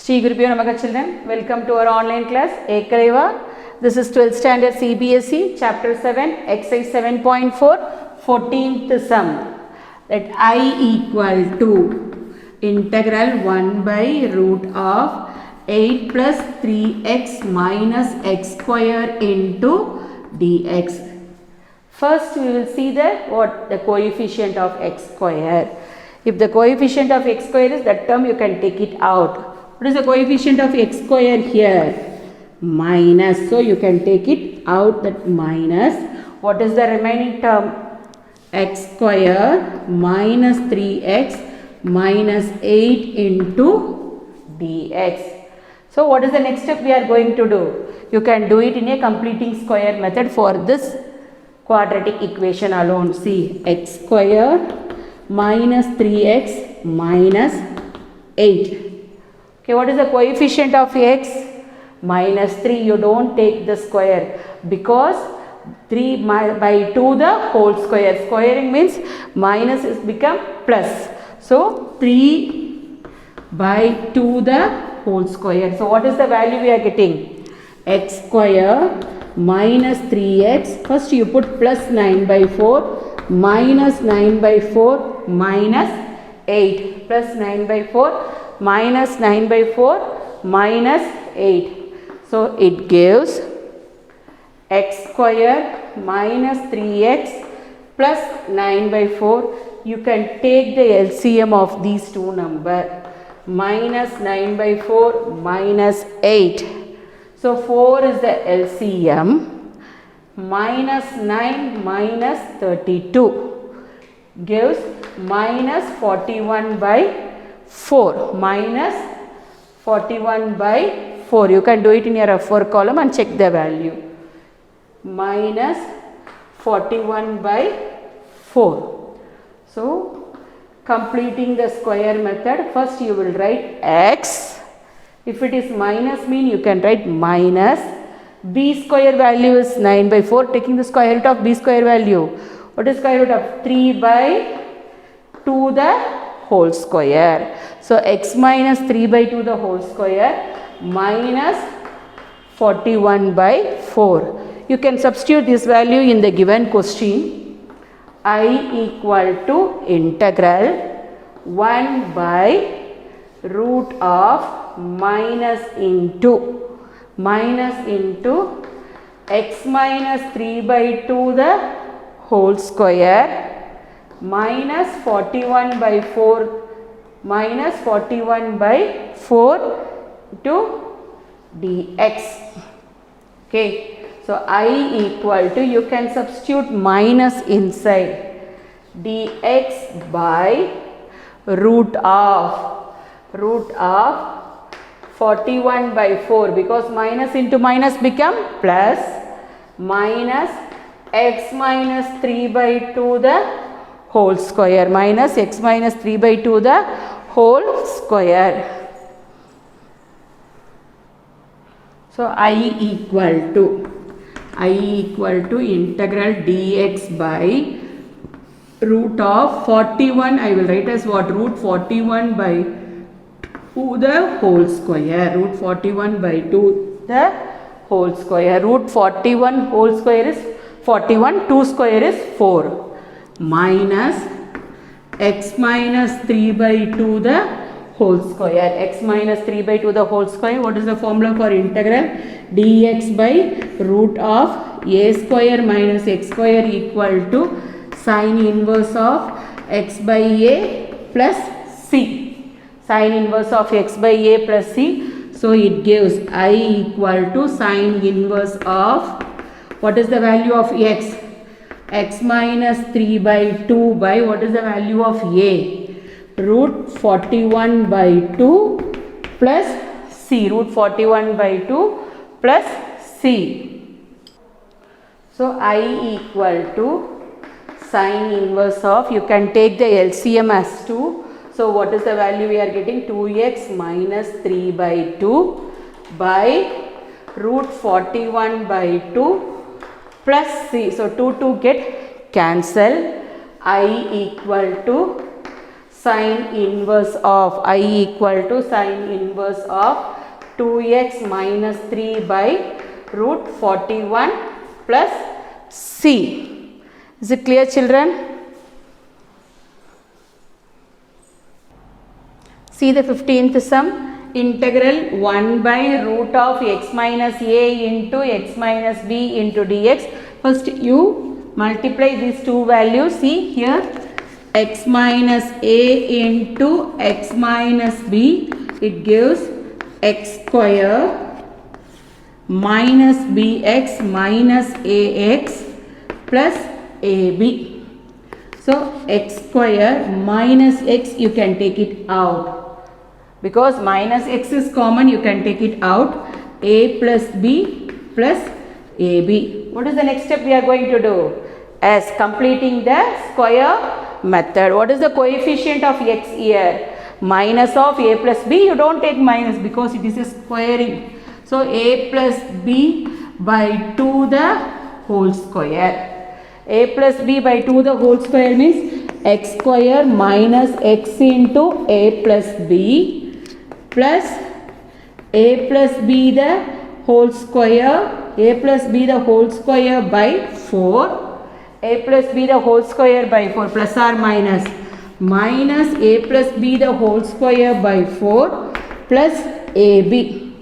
Shri Gurubhyo Namaha children, welcome to our online class Ekaleva. This is 12th standard CBSE chapter 7 exercise 7.4 14th sum. That I equal to integral 1 by root of 8 plus 3x minus x square into dx. First we will see the coefficient of x square. If the coefficient of x square is that term, you can take it out. What is the coefficient of x square here? Minus. So you can take it out, that minus. What is the remaining term? X square minus 3x minus 8 into dx. So what is the next step we are going to do? You can do it in a completing square method for this quadratic equation alone. See, x square minus 3x minus 8. Okay, what is the coefficient of x? Minus 3. You don't take the square because 3 by 2 the whole square. Squaring means minus is become plus. So 3 by 2 the whole square. So what is the value we are getting? X square minus 3x. First you put plus 9 by 4 minus 9 by 4 minus 8. Plus 9 by 4 minus 9 by 4 minus 8. So it gives x square minus 3x plus 9 by 4. You can take the LCM of these two numbers. Minus 9 by 4 minus 8. So 4 is the LCM. Minus 9 minus 32 gives minus 41 by 4. Minus 41 by 4. You can do it in your F4 column and check the value. Minus 41 by 4. So completing the square method, first you will write x. If it is minus mean, you can write minus. B square value is 9 by 4. Taking the square root of b square value. What is square root of 3 by 2 the whole square. So x minus 3 by 2 the whole square minus 41 by 4. You can substitute this value in the given question. I equal to integral 1 by root of minus into x minus 3 by 2 the whole square minus 41 by 4 minus 41 by 4 to dx. Okay, so I equal to, you can substitute minus inside, dx by root of 41 by 4, because minus into minus become plus, minus x minus 3 by 2 the whole square minus x minus 3 by 2 the whole square. So I equal to integral dx by root of 41. I will write as what? Root 41 by 2 the whole square. Root 41 by 2 the whole square. Root 41 whole square is 41. 2 square is 4. Minus x minus 3 by 2 the whole square. X minus 3 by 2 the whole square. What is the formula for integral? Dx by root of a square minus x square equal to sine inverse of x by a plus c. Sine inverse of x by a plus c. So it gives I equal to sine inverse of, what is the value of x? X minus 3 by 2 by, what is the value of a? Root 41 by 2 plus c. Root 41 by 2 plus c. So I equal to sine inverse of, you can take the LCM as 2. So what is the value we are getting? 2x minus 3 by 2 by root 41 by 2 plus c. So 2 get cancel. I equal to sine inverse of I equal to sine inverse of 2x minus 3 by root 41 plus c. Is it clear, children? See the 15th sum. Integral 1 by root of x minus a into x minus b into dx. First you multiply these two values. See here, x minus a into x minus b, it gives x square minus bx minus ax plus ab. So x square minus x, you can take it out. Because minus x is common, you can take it out. A plus b plus ab. What is the next step we are going to do? As completing the square method. What is the coefficient of x here? Minus of a plus b. You don't take minus because it is a squaring. So a plus b by 2 the whole square. A plus b by 2 the whole square means x square minus x into a plus b plus a plus b the whole square, a plus b the whole square by 4, a plus b the whole square by 4 plus or minus, minus a plus b the whole square by 4 plus ab.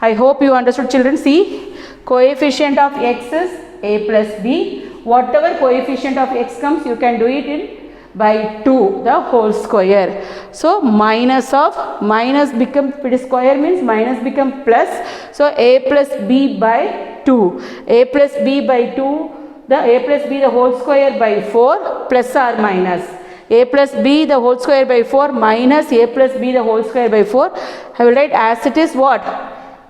I hope you understood, children. See, coefficient of x is a plus b. Whatever coefficient of x comes, you can do it in by 2 the whole square. So minus of minus become, if it is square means minus become plus. So a plus b by 2, a plus b by 2, the a plus b the whole square by 4 plus or minus, a plus b the whole square by 4 minus a plus b the whole square by 4. I will write as it is what?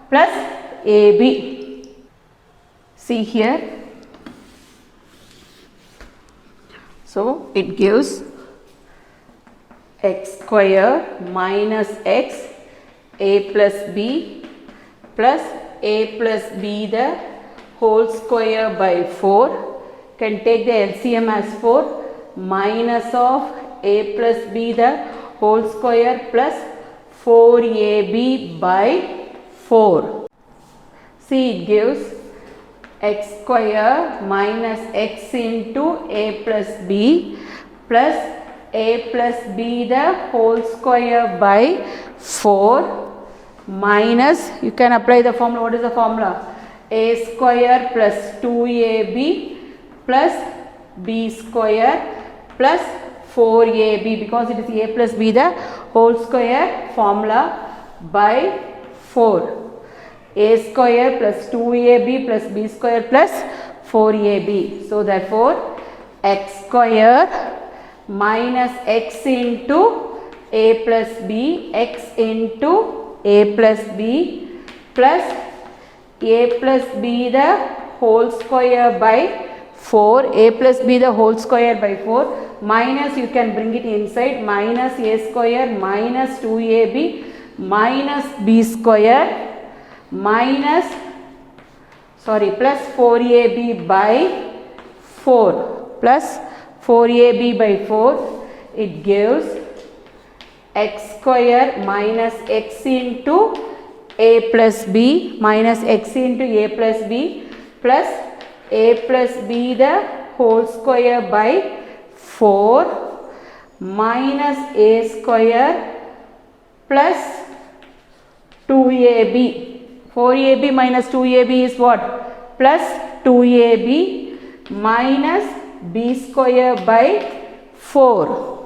Plus ab. See here. So it gives x square minus x a plus b plus a plus b the whole square by 4. Can take the LCM as 4 minus of a plus b the whole square plus 4ab by 4. See, it gives x square minus x into a plus b plus a plus b the whole square by 4 minus, you can apply the formula. What is the formula? A square plus 2ab plus b square plus 4ab, because it is a plus b the whole square formula by 4. A square plus 2ab plus b square plus 4ab. So therefore x square minus x into a plus b, x into a plus b plus a plus b the whole square by 4, a plus b the whole square by 4 minus, you can bring it inside, minus a square minus 2ab minus b square minus, plus 4ab by 4 plus 4ab by 4. It gives x square minus x into a plus b minus x into a plus b plus a plus b the whole square by 4 minus a square plus 2ab. 4ab minus 2ab is what? Plus 2ab minus b square by 4.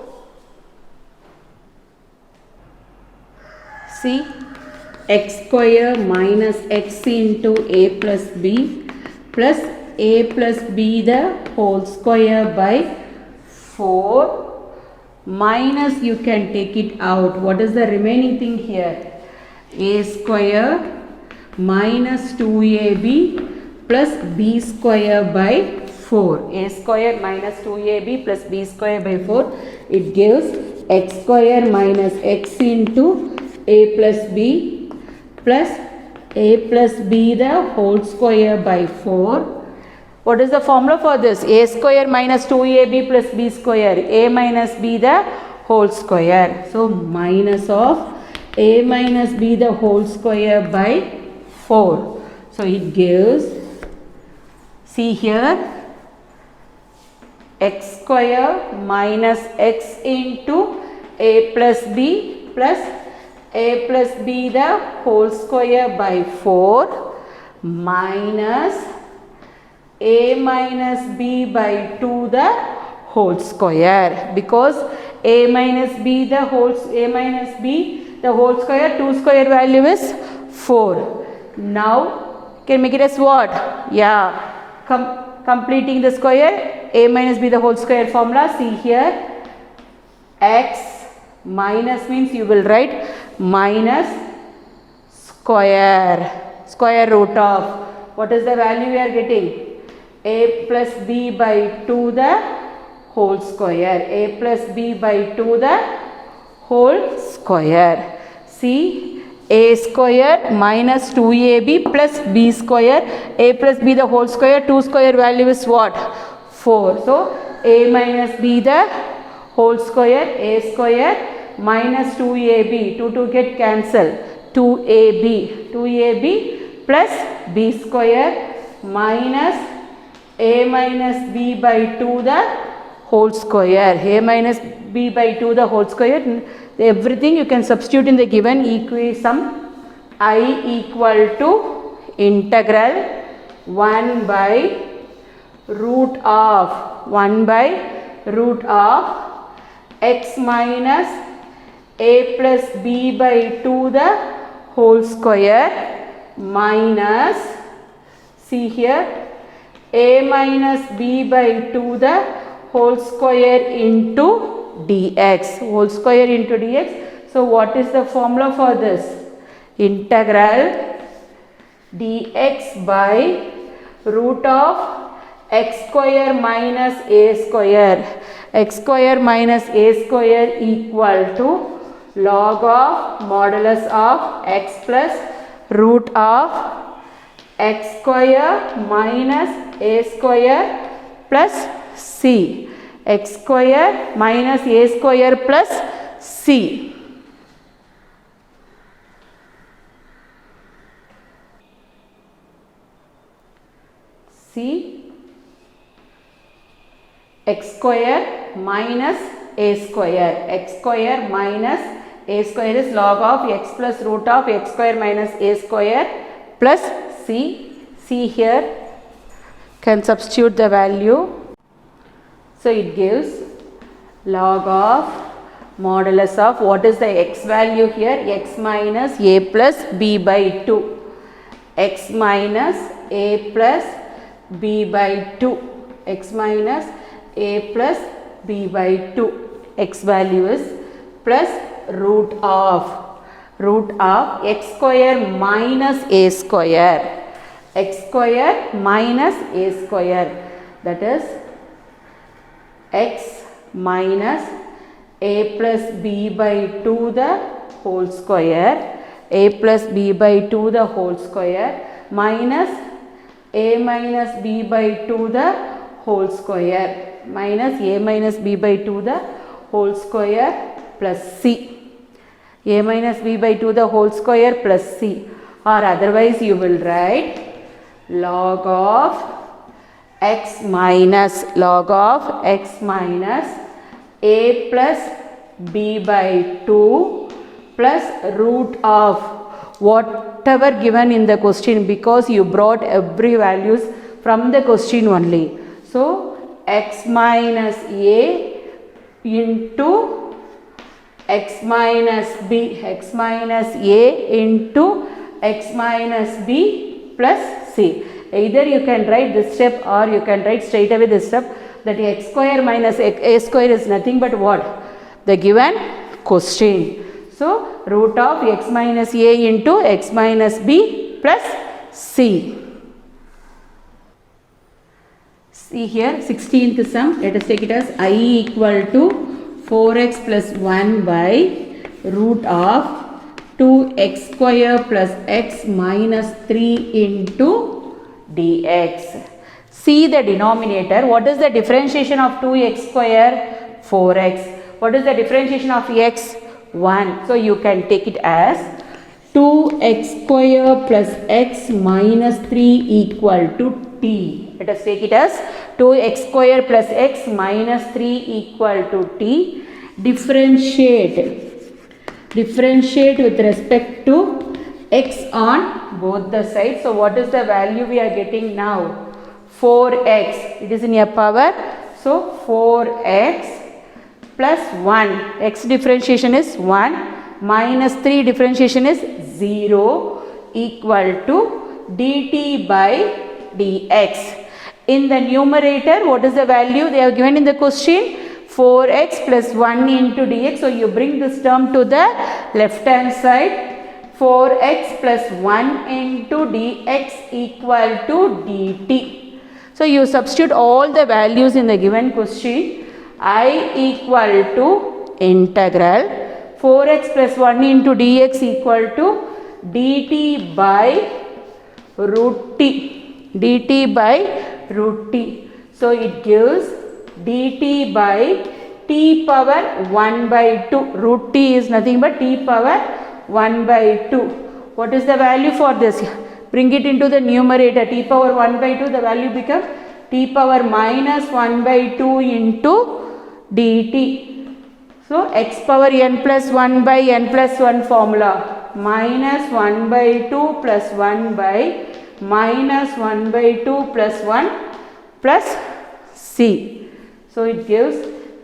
See, x square minus x into a plus b plus a plus b the whole square by 4 minus, you can take it out. What is the remaining thing here? A square minus 2ab plus b square by 4. A square minus 2ab plus b square by 4. It gives x square minus x into a plus b plus a plus b the whole square by 4. What is the formula for this? A square minus 2ab plus b square. A minus b the whole square. So minus of a minus b the whole square by 4. So it gives, see here, x square minus x into a plus b plus a plus b the whole square by 4 minus a minus b by 2 the whole square, because a minus b the whole square 2 square value is 4. Now can make it as what? Yeah, completing the square, a minus b the whole square formula. See here, x minus means you will write minus square root of, what is the value we are getting? A plus b by 2 the whole square, a plus b by 2 the whole square. See, a square minus 2ab plus b square, a plus b the whole square, 2 square value is what? 4. So a minus b the whole square, a square minus 2ab, 2 get cancelled, 2ab plus b square minus a minus b by 2 the whole square, a minus b by 2 the whole square. Everything you can substitute in the given equation. I equal to integral 1 by root of x minus a plus b by 2 the whole square minus, see here, a minus b by 2 the whole square into dx, whole square into dx. So what is the formula for this? Integral dx by root of x square minus a square, x square minus a square equal to log of modulus of x plus root of x square minus a square plus c, x square minus a square plus c. See, x square minus a square, x square minus a square is log of x plus root of x square minus a square plus c. See here, can substitute the value. So it gives log of modulus of, what is the x value here? X minus a plus b by 2, x minus a plus b by 2, x minus a plus b by 2, x value is plus root of x square minus a square, x square minus a square, that is x minus a plus b by 2 the whole square, a plus b by 2 the whole square minus a minus b by 2 the whole square minus a minus b by 2 the whole square plus c, a minus b by 2 the whole square plus c, or otherwise you will write log of x minus a plus b by 2 plus root of whatever given in the question, because you brought every values from the question only. So x minus a into x minus b, x minus a into x minus b plus c. Either you can write this step or you can write straight away this step, that x square minus a square is nothing but what? The given question. So root of x minus a into x minus b plus c. See here, 16th sum, let us take it as I equal to 4x plus 1 by root of 2x square plus x minus 3 into dx. See the denominator. What is the differentiation of 2x square? 4x. What is the differentiation of x? 1. So you can take it as 2x square plus x minus 3 equal to t. Let us take it as 2x square plus x minus 3 equal to t. Differentiate with respect to x on both the sides. So what is the value we are getting now? 4x. It is in a power. So 4x plus 1. X differentiation is 1. Minus 3 differentiation is 0 equal to dt by dx. In the numerator, what is the value they have given in the question? 4x plus 1 into dx. So you bring this term to the left hand side. 4x plus 1 into dx equal to dt. So you substitute all the values in the given question. I equal to integral 4x plus 1 into dx equal to dt by root t. dt by root t. So it gives dt by t power 1 by 2. Root t is nothing but t power 1 by 2. What is the value for this? Bring it into the numerator. T power 1 by 2, the value becomes t power minus 1 by 2 into dt. So x power n plus 1 by n plus 1 formula. Minus 1 by 2 plus 1 by minus 1 by 2 plus 1 plus c. So it gives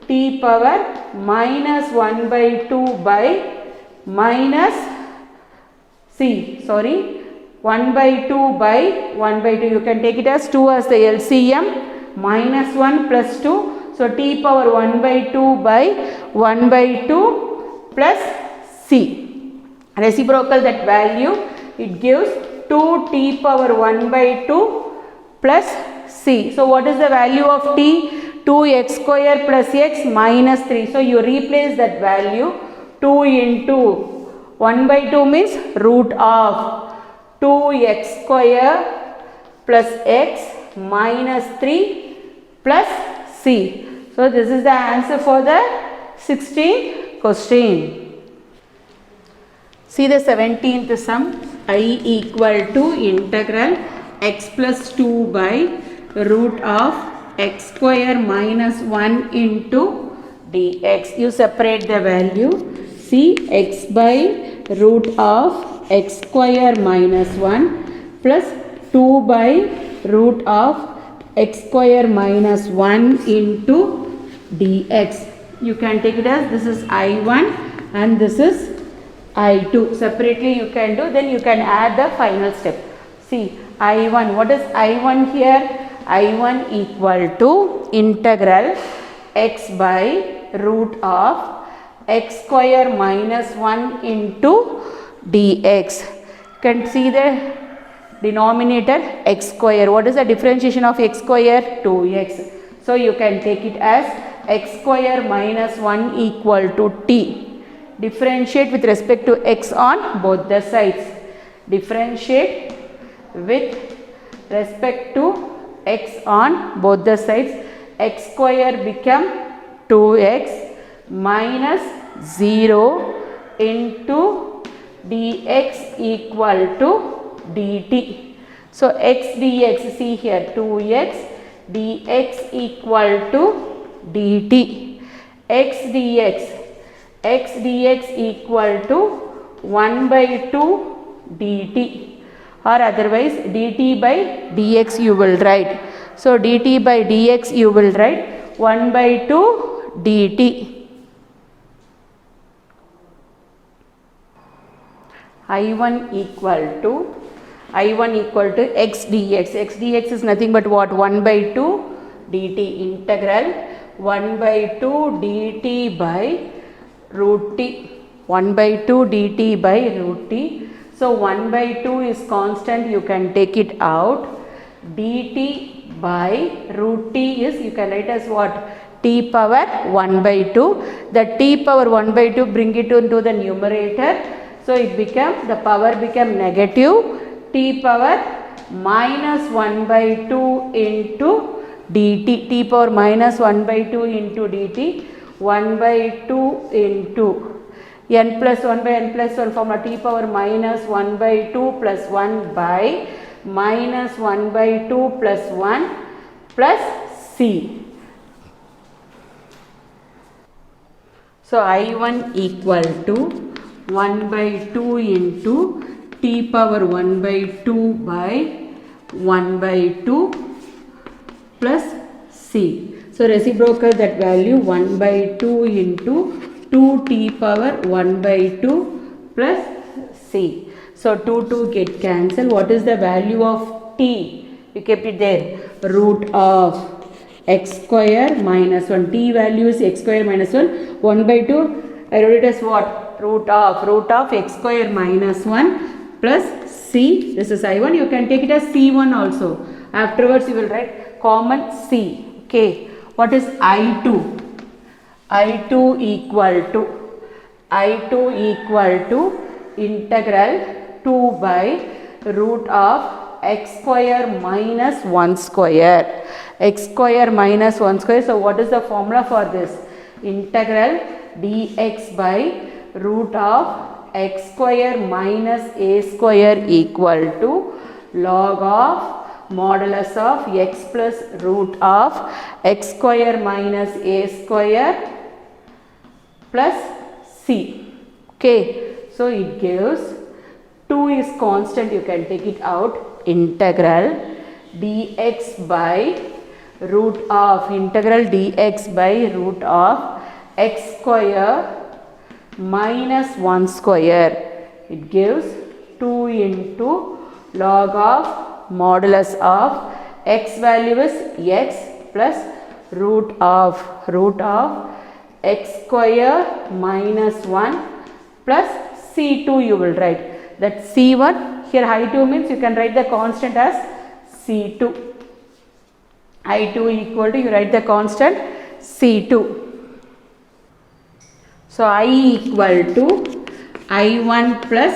t power minus 1 by 2 by minus 1 by 2 by 1 by 2. You can take it as 2 as the LCM. Minus 1 plus 2. So t power 1 by 2 by 1 by 2 plus c. Reciprocal that value, it gives 2t power 1 by 2 plus c. So what is the value of t? 2x square plus x minus 3. So you replace that value. 2 into 1 by 2 means root of 2x square plus x minus 3 plus c. So this is the answer for the 16th question. See the 17th sum. I equal to integral x plus 2 by root of x square minus 1 into dx. You separate the value. See, x by root of x square minus 1 plus 2 by root of x square minus 1 into dx. You can take it as this is I1 and this is I2. Separately you can do, then you can add the final step. See, I1, what is I1 here? I1 equal to integral x by root of x square minus 1 into dx. You can see the denominator x square. What is the differentiation of x square? 2x. So you can take it as x square minus 1 equal to t. Differentiate with respect to x on both the sides. Differentiate with respect to x on both the sides. X square become 2x minus 0 into dx equal to dt. So x dx, see here 2x dx equal to dt. X dx equal to 1 by 2 dt, or otherwise dt by dx you will write. So dt by dx you will write 1 by 2 dt. I1 equal to x dx. X dx is nothing but what? 1 by 2 dt. Integral 1 by 2 dt by root t. 1 by 2 dt by root t. So 1 by 2 is constant, you can take it out. dt by root t is, you can write as what? T power 1 by 2. The t power 1 by 2, bring it into the numerator. So it become, the power become negative. T power minus 1 by 2 into dt. T power minus 1 by 2 into dt. 1 by 2 into n plus 1 by n plus 1 formula t power minus 1 by 2 plus 1 by minus 1 by 2 plus 1 plus c. So I1 equal to 1 by 2 into t power 1 by 2 by 1 by 2 plus c. So reciprocal that value 1 by 2 into 2t power 1 by 2 plus c. So 2 get cancelled. What is the value of t? You kept it there. Root of x square minus 1. T value is x square minus 1. 1 by 2. I wrote it as what? Root of x square minus 1 plus c. This is I1. You can take it as c1 also. Afterwards you will write common c. Okay. What is I2? I2 equal to integral 2 by root of x square minus 1 square. X square minus 1 square. So what is the formula for this? Integral dx by root of x square minus a square equal to log of modulus of x plus root of x square minus a square plus c. Okay, so it gives 2 is constant, you can take it out. Integral dx by root of x square minus 1 square. It gives 2 into log of modulus of x value is x plus root of x square minus 1 plus c2 you will write. That c1 here I2 means you can write the constant as c2. I2 equal to, you write the constant c2. So I equal to I1 plus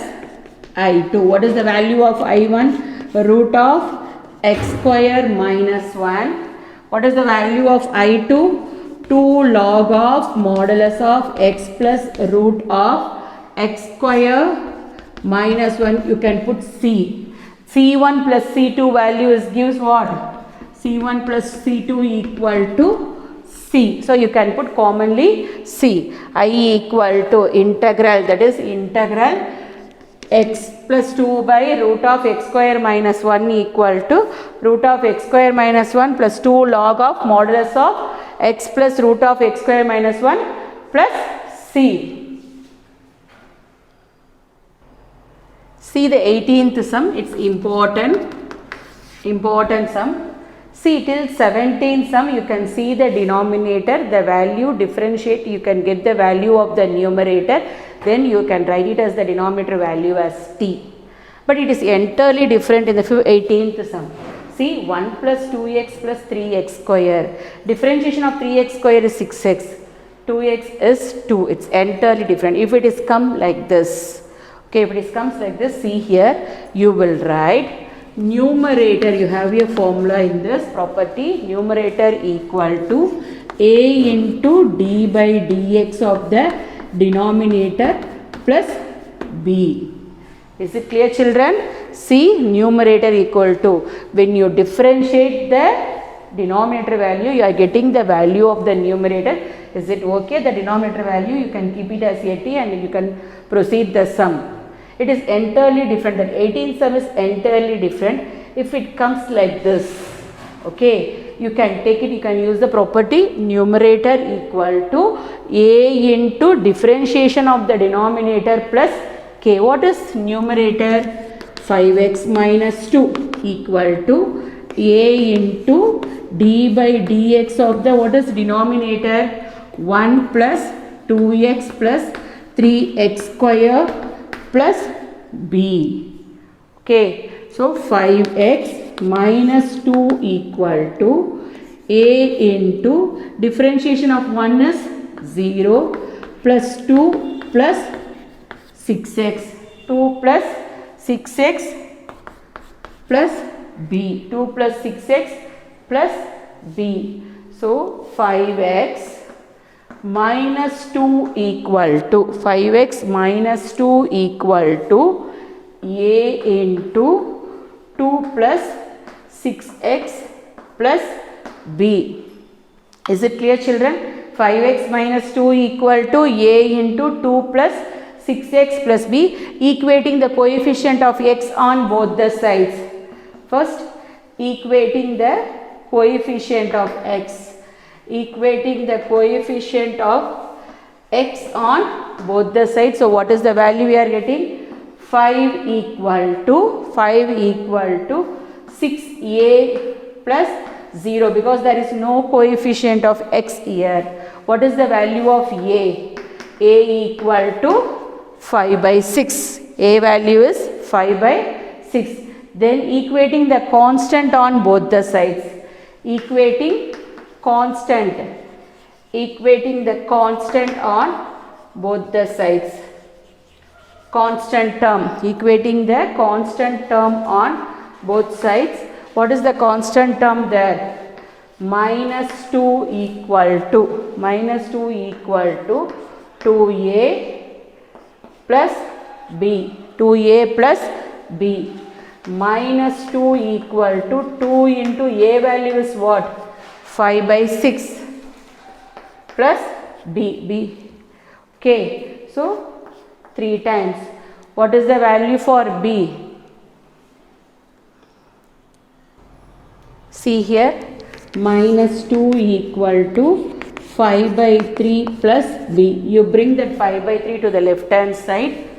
I2. What is the value of I1? Root of x square minus 1. What is the value of I2? 2 log of modulus of x plus root of x square minus 1. You can put c. c1 plus c2 value is gives what? c1 plus c2 equal to c. So you can put commonly c. I equal to integral, that is integral x plus 2 by root of x square minus 1 equal to root of x square minus 1 plus 2 log of modulus of x plus root of x square minus 1 plus c. See the 18th sum, it's important sum. See till 17th sum, you can see the denominator, the value, differentiate, you can get the value of the numerator, then you can write it as the denominator value as t. But it is entirely different in the 18th sum. See 1 plus 2x plus 3x square. Differentiation of 3x square is 6x. 2x is 2. It's entirely different. If it is come like this, okay, if it is comes like this, see here, you will write numerator, you have your formula in this property, numerator equal to a into d by dx of the denominator plus b. Is it clear, children? See, numerator equal to, when you differentiate the denominator value, you are getting the value of the numerator. Is it okay? The denominator value, you can keep it as a t and you can proceed the sum. It is entirely different. That 18th sum is entirely different. If it comes like this, okay, you can take it, you can use the property numerator equal to a into differentiation of the denominator plus k. What is numerator? 5x minus 2 equal to a into d by dx of the, what is denominator? 1 plus 2x plus 3x square plus b. Okay, so 5x minus 2 equal to a into differentiation of 1 is 0 plus 2 plus 6x. 2 plus 6x plus b. 2 plus 6x plus b. So 5x minus 2 equal to 5x minus 2 equal to a into 2 plus 6x plus b. Is it clear, children? 5x minus 2 equal to a into 2 plus 6x plus b, equating the coefficient of x on both the sides. First, equating the coefficient of x. Equating the coefficient of x on both the sides. So, what is the value we are getting? 5 equal to 6a plus 0, because there is no coefficient of x here. What is the value of a? A equal to 5 by 6. A value is 5 by 6. Then equating the constant on both the sides. Equating the constant on both the sides. Constant term. Equating the constant term on both sides. What is the constant term there? Minus 2 equal to 2a plus b. 2a plus b. Minus 2 equal to 2 into a value is what? 5 by 6 plus b. Okay. So, 3 times. What is the value for b? See here, minus 2 equal to 5 by 3 plus b. You bring that 5 by 3 to the left hand side.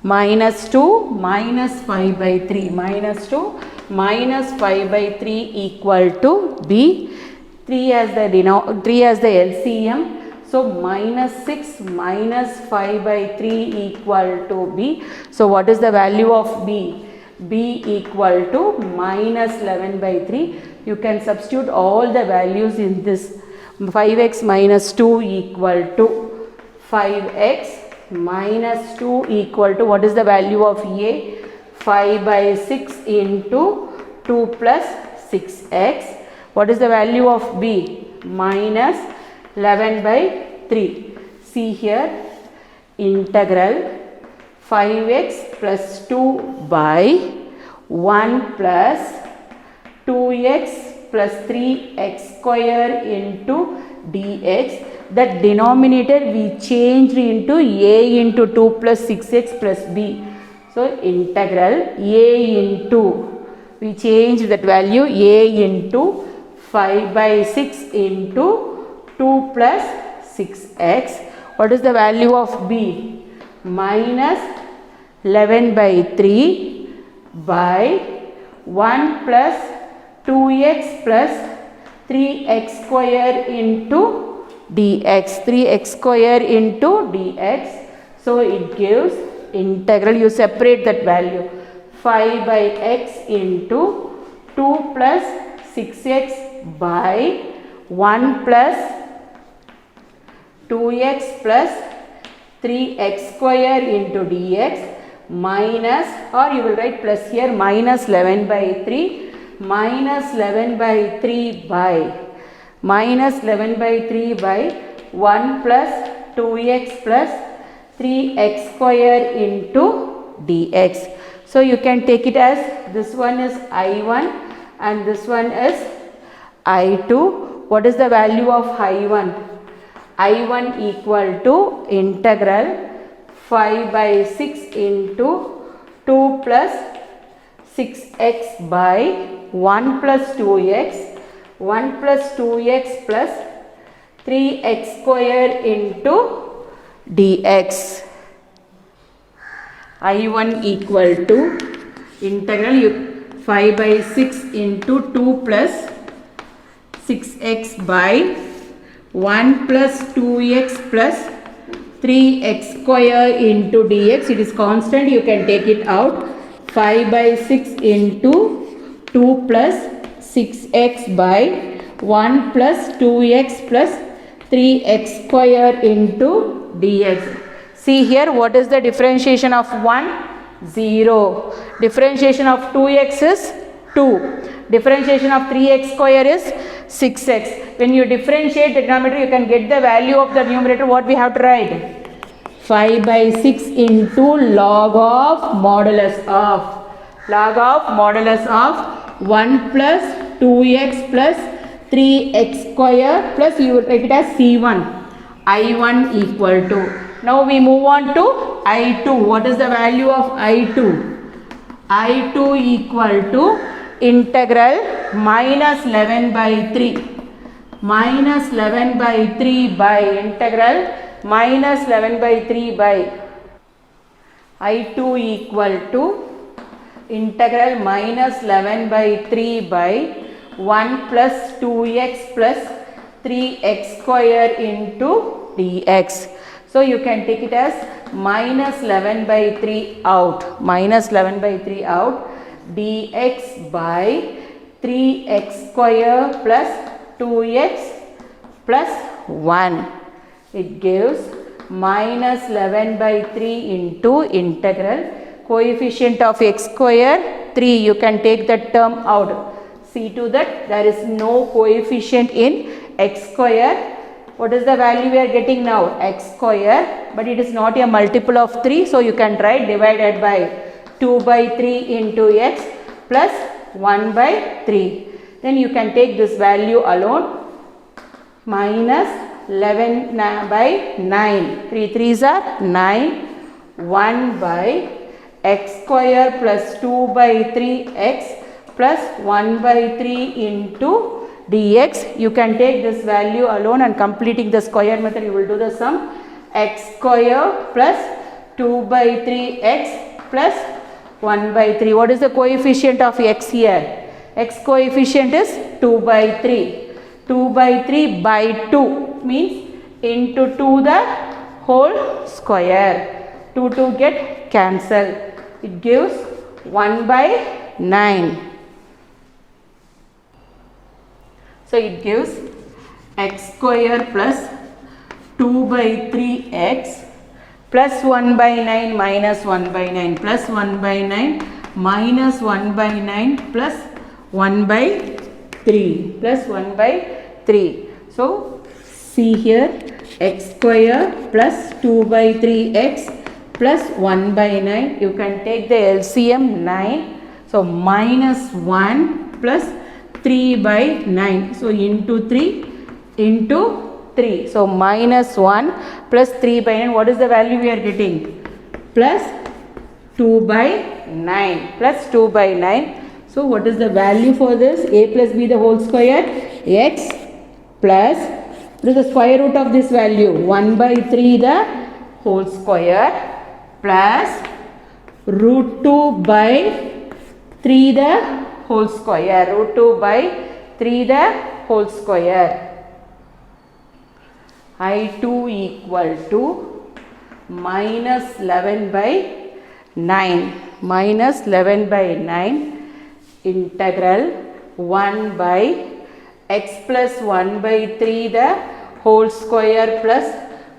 Minus 2 minus 5 by 3. Minus 2 minus 5 by 3 equal to b. 3 as the LCM. So, minus 6 minus 5 by 3 equal to b. So, what is the value of b? B equal to minus 11 by 3. You can substitute all the values in this. 5x minus 2 equal to 5x minus 2 equal to, what is the value of a? 5 by 6 into 2 plus 6x. What is the value of b? Minus 11 by 3. See here, integral 5x plus 2 by 1 plus 2x plus 3x square into dx. That denominator we changed into a into 2 plus 6x plus b. So, integral a into, we changed that value a into 5 by 6 into 2 plus 6x. What is the value of b? Minus 11 by 3 by 1 plus 2x plus 3x square into dx. 3x square into dx. So, it gives integral, you separate that value, 5 by x into 2 plus 6x by 1 plus 2x plus 3x square into dx minus, or you will write plus here, minus 11 by 3, minus 11 by 3 by, minus 11 by 3 by 1 plus 2x plus 3x square into dx. So, you can take it as, this one is I1 and this one is I2. What is the value of I1? I1 equal to integral 5 by 6 into 2 plus 6x by 1 plus 2x, 1 plus 2x plus 3x square into dx. I1 equal to integral 5 by 6 into 2 plus 6x by 1 plus 2x plus 3x square into dx. It is constant, you can take it out. 5 by 6 into 2 plus 6x by 1 plus 2x plus 3x square into dx. See here, what is the differentiation of 1? 0. Differentiation of 2x is 2. Differentiation of 3x square is 6x. When you differentiate the denominator, you can get the value of the numerator. What we have to write? 5 by 6 into log of modulus of 1 plus 2x plus 3x square plus you write it as C1. I1 equal to. Now we move on to I2. What is the value of I2? I2 equal to integral minus 11 by 3. Minus 11 by 3 by integral minus 11 by 3 by I2 equal to integral minus 11 by 3 by 1 plus 2x plus 3x square into dx. So you can take it as minus 11 by 3 out. Minus 11 by 3 out. Dx by 3x square plus 2x plus 1. It gives minus 11 by 3 into integral. Coefficient of x square 3. You can take that term out. See to that there is no coefficient in x square. What is the value we are getting now? X square, but it is not a multiple of 3, so you can write divided by 2 by 3 into x plus 1 by 3. Then you can take this value alone, minus 11 by 9. 3 3s are 9. 1 by x square plus 2 by 3x plus 1 by 3 into dx. You can take this value alone and completing the square method you will do the sum. X square plus 2 by 3x plus 1 by 3. What is the coefficient of x here? X coefficient is 2 by 3. 2 by 3 by 2 means into 2 the whole square. 2 get cancelled. It gives 1 by 9. So it gives x square plus 2 by 3x plus 1 by 9 minus 1 by 9 plus 1 by 9 minus 1 by 9 plus 1 by 3 plus 1 by 3. So see here, x square plus 2 by 3x plus 1 by 9. You can take the LCM 9. So minus 1 plus 3 by 9. So into 3 into 3. So minus 1 plus 3 by 9. What is the value we are getting? Plus 2 by 9. Plus 2 by 9. So what is the value for this? A plus b the whole square. X plus, what is the square root of this value? 1 by 3 the whole square plus root 2 by 3 the whole square. Root 2 by 3 the whole square. I2 equal to minus 11 by 9. Minus 11 by 9 integral 1 by x plus 1 by 3 the whole square plus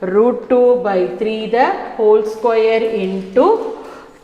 root 2 by 3 the whole square into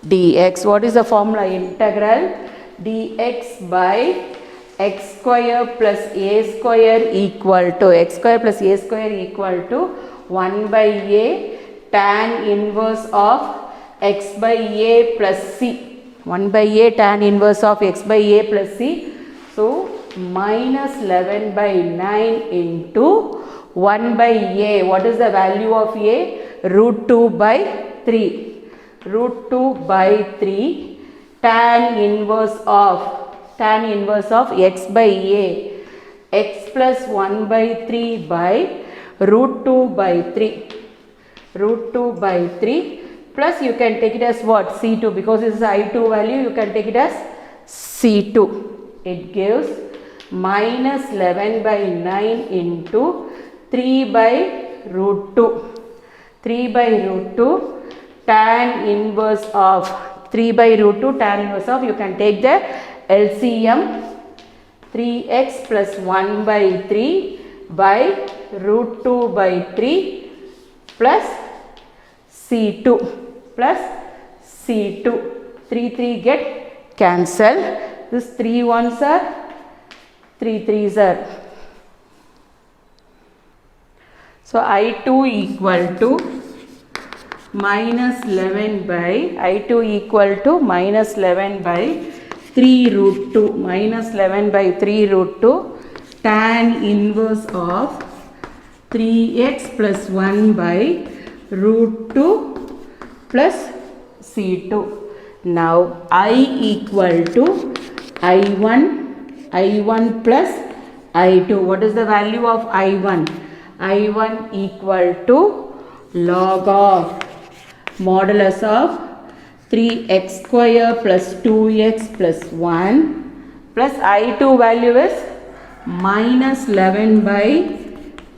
dx. What is the formula? Integral dx by x square plus a square equal to x square plus a square equal to 1 by a tan inverse of x by a plus c. 1 by a tan inverse of x by a plus c. So minus 11 by 9 into 1 by a. What is the value of a? Root 2 by 3. Root 2 by 3 tan inverse of x by a. X plus 1 by 3 by root 2 by 3. Root 2 by 3 plus you can take it as what? C2, because this is I2 value, you can take it as C2. It gives minus 11 by 9 into 3 by root 2. 3 by root 2 tan inverse of 3 by root 2 tan inverse of, you can take the LCM 3x plus 1 by 3 by root 2 by 3 plus C2 plus C2. 3 get cancelled. This 3 1s are 3 3s are So I2 equal to minus 11 by I2 equal to minus 11 by 3 root 2 minus 11 by 3 root 2 tan inverse of 3x plus 1 by root 2 plus C2. Now I equal to I1 plus I2. What is the value of I1? I1 equal to log of modulus of 3x square plus 2x plus 1 plus I2 value is minus 11 by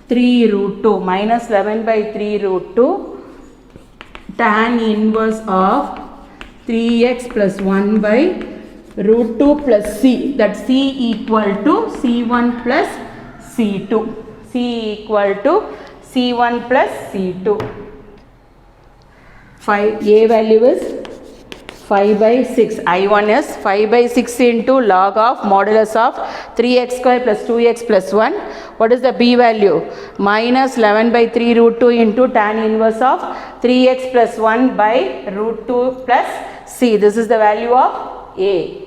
3 root 2 minus 11 by 3 root 2 tan inverse of 3x plus 1 by root 2 plus c, that c equal to c1 plus c2. C equal to c1 plus c2. 5a value is 5 by 6. I1 is 5 by 6 into log of modulus of 3x square plus 2x plus 1. What is the b value? Minus 11 by 3 root 2 into tan inverse of 3x plus 1 by root 2 plus c. This is the value of a.